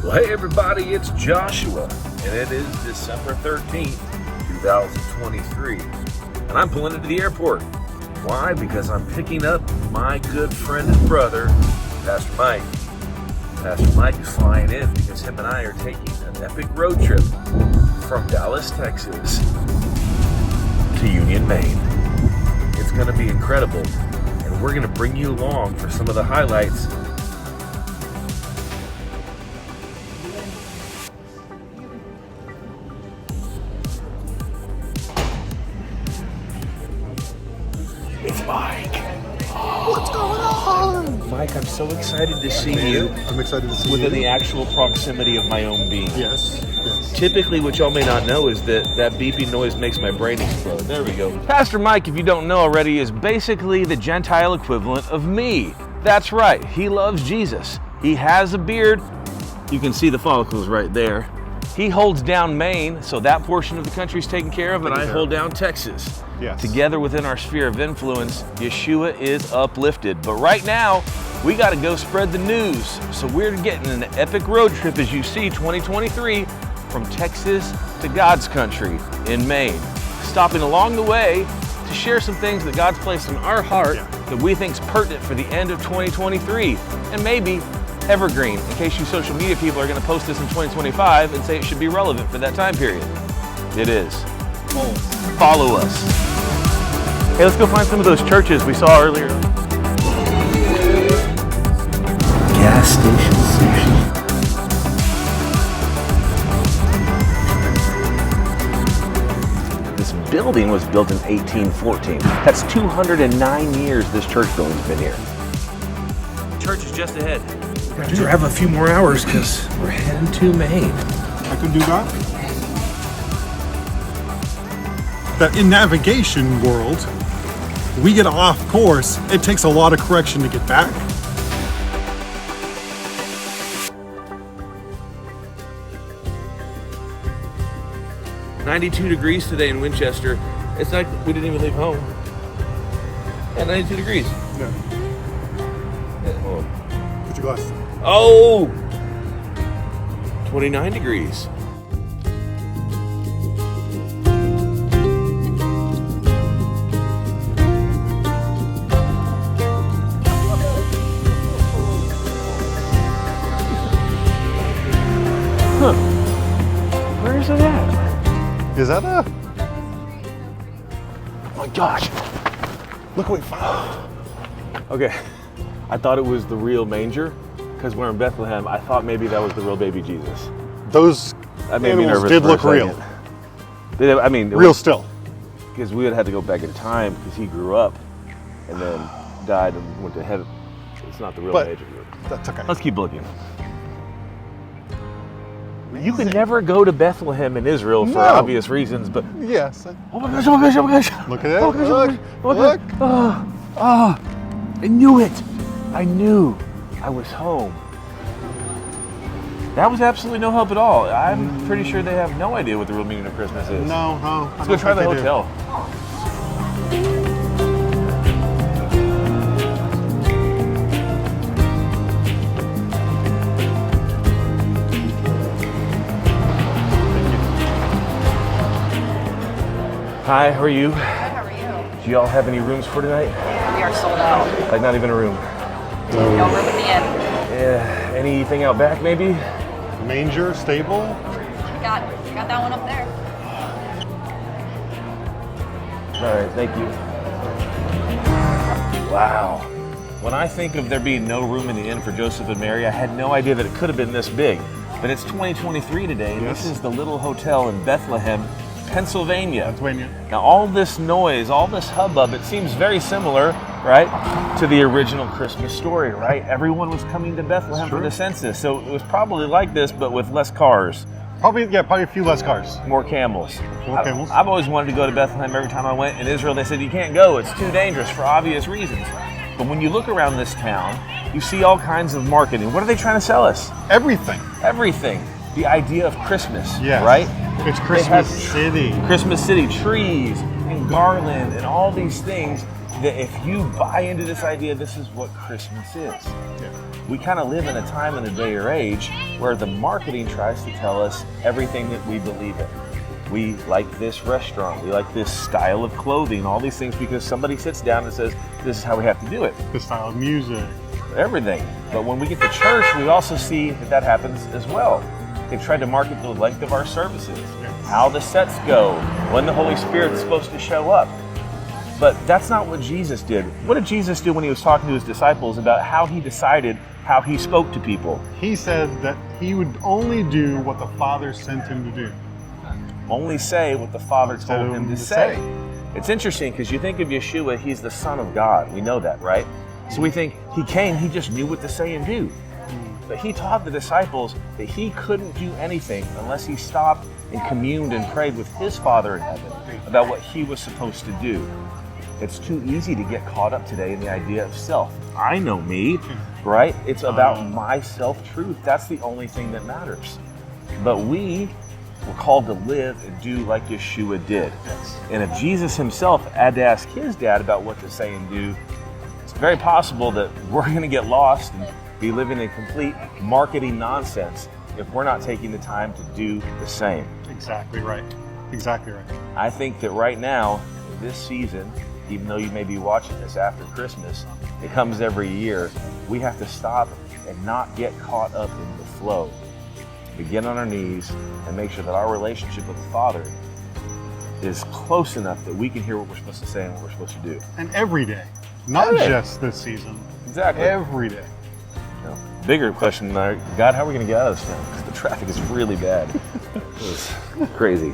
Well, hey everybody, it's Joshua, and it is December 13th, 2023, and I'm pulling into the airport. Why? Because I'm picking up my good friend and brother, Pastor Mike. Pastor Mike is flying in because him and I are taking an epic road trip from Dallas, Texas to Union, Maine. It's going to be incredible, and we're going to bring you along for some of the highlights. It's Mike. What's going on? Mike, I'm so excited to see you. I'm excited to see you. Within the actual proximity of my own being. Yes. Typically, what y'all may not know is that beeping noise makes my brain explode. There we go. Pastor Mike, if you don't know already, is basically the Gentile equivalent of me. That's right. He loves Jesus. He has a beard. You can see the follicles right there. He holds down Maine, so that portion of the country is taken care of, and I hold down Texas. Yes. Together within our sphere of influence, Yeshua is uplifted. But right now, we got to go spread the news. So we're getting an epic road trip, as you see, 2023, from Texas to God's country in Maine. Stopping along the way to share some things that God's placed in our heart that we think is pertinent for the end of 2023. And maybe evergreen, in case you social media people are going to post this in 2025 and say it should be relevant for that time period. It is. Follow us. Hey, let's go find some of those churches we saw earlier. Gas station sushi. This building was built in 1814. That's 209 years this church building's been here. Church is just ahead. We gotta drive a few more hours because we're heading to Maine. I can do that. That in navigation world, we get off course. It takes a lot of correction to get back. "92 degrees today in Winchester." It's like we didn't even leave home. Yeah, 92 degrees. Yeah. Hold on. Put your glasses on. Oh! 29 degrees. Huh. Where is it at? Is that a? Oh my gosh. Look what we found. Okay. I thought it was the real manger because we're in Bethlehem. I thought maybe that was the real baby Jesus. Those That made me animals nervous. did for a look real. second. I mean, Real still. because we would have to go back in time because he grew up and then died and went to heaven. It's not the real But- manger. That's okay. Let's keep looking. You could never go to Bethlehem in Israel for No. obvious reasons, but Yes. oh my gosh, oh my gosh, oh my gosh. Look at it. Oh my gosh, Look. oh my gosh, oh my gosh. I knew it. I knew I was home. That was absolutely no help at all. I'm pretty sure they have no idea what the real meaning of Christmas is. No. Let's go try the hotel. Hi, how are you? Good, how are you? Do y'all have any rooms for tonight? We are sold out. Like not even a room. No room at the inn. Yeah, anything out back maybe? Manger, stable. Got that one up there. All right, thank you. Wow. When I think of there being no room in the inn for Joseph and Mary, I had no idea that it could have been this big. But it's 2023 today, and Yes. this is the little hotel in Bethlehem, Pennsylvania. Pennsylvania. Now all this noise, all this hubbub, it seems very similar, right, to the original Christmas story, right? Everyone was coming to Bethlehem for Sure. the census, so it was probably like this, but with less cars. Probably a few less cars. More camels. More camels. I've always wanted to go to Bethlehem every time I went. In Israel, they said you can't go. It's too dangerous for obvious reasons. But when you look around this town, you see all kinds of marketing. What are they trying to sell us? Everything. Everything. The idea of Christmas, Yes. right? It's They Christmas have City. Christmas City, trees and garland and all these things that if you buy into this idea, this is what Christmas is. Yeah. we kind of live in a time and a day or age where the marketing tries to tell us everything that we believe in. We like this restaurant, we like this style of clothing, all these things because somebody sits down and says, this is how we have to do it. The style of music. Everything. But when we get to church, we also see that happens as well. They tried to market the length of our services, how the sets go, when the Holy Spirit is supposed to show up. But that's not what Jesus did. What did Jesus do when he was talking to his disciples about how he decided how he spoke to people? He said that he would only do what the Father sent him to do. Only say what the Father told him to say. It's interesting because you think of Yeshua, he's the Son of God. We know that, right? So we think he came, he just knew what to say and do. But he taught the disciples that he couldn't do anything unless he stopped and communed and prayed with his Father in heaven about what he was supposed to do. It's too easy to get caught up today in the idea of self. I know me, right? It's about my self-truth. That's the only thing that matters. But we were called to live and do like Yeshua did. And if Jesus himself had to ask his dad about what to say and do, it's very possible that we're going to get lost and be living in complete marketing nonsense if we're not taking the time to do the same. Exactly right. Exactly right. I think that right now, this season, even though you may be watching this after Christmas, it comes every year, we have to stop and not get caught up in the flow. Begin on our knees and make sure that our relationship with the Father is close enough that we can hear what we're supposed to say and what we're supposed to do. And every day, not just this season. Exactly. Every day. Bigger question, God, how are we going to get out of this now? Because the traffic is really bad. It was crazy.